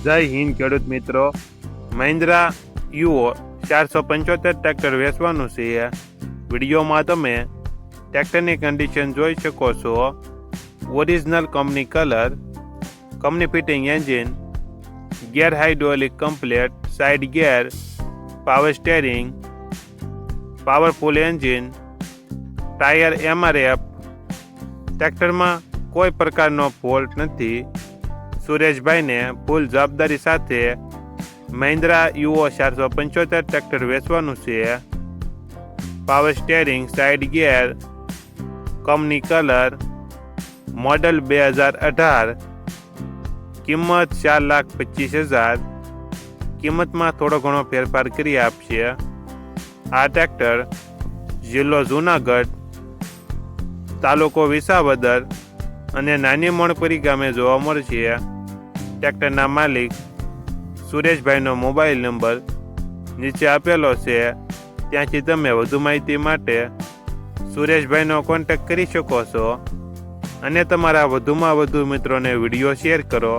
જય હિન્દ ખેડૂત મિત્રો, મહિન્દ્રા યુઓ 475 ટ્રેક્ટર વેચવાનું છે. વિડીયોમાં તમે ટ્રેક્ટરની કન્ડિશન જોઈ શકો છો. Original company colour, company fitting engine, gear hydraulic complete, side gear, power steering, powerful engine, tyre MRF. ટ્રેક્ટરમાં કોઈ પ્રકારનો ફોલ્ટ નથી. સુરેશભાઈને ફૂલ જવાબદારી સાથે મહિન્દ્રા યુઓ 475 ટ્રેક્ટર વેચવાનું છે. Power steering, side gear, company colour, model 2018, કિંમત 4,25,000. કિંમતમાં થોડો ઘણો ફેરફાર કરી આપશે. આ ટ્રેક્ટર જિલ્લો જૂનાગઢ, તાલુકો વિસાવદર અને નાની મણપરી ગામે જોવા મળશે. ટ્રેક્ટરના માલિક સુરેશભાઈનો મોબાઈલ નંબર નીચે આપેલો છે. ત્યાંથી તમે વધુ માહિતી માટે સુરેશભાઈનો કોન્ટેક્ટ કરી શકો છો અને તમારા વધુમાં વધુ મિત્રોને વિડીયો શેર કરો.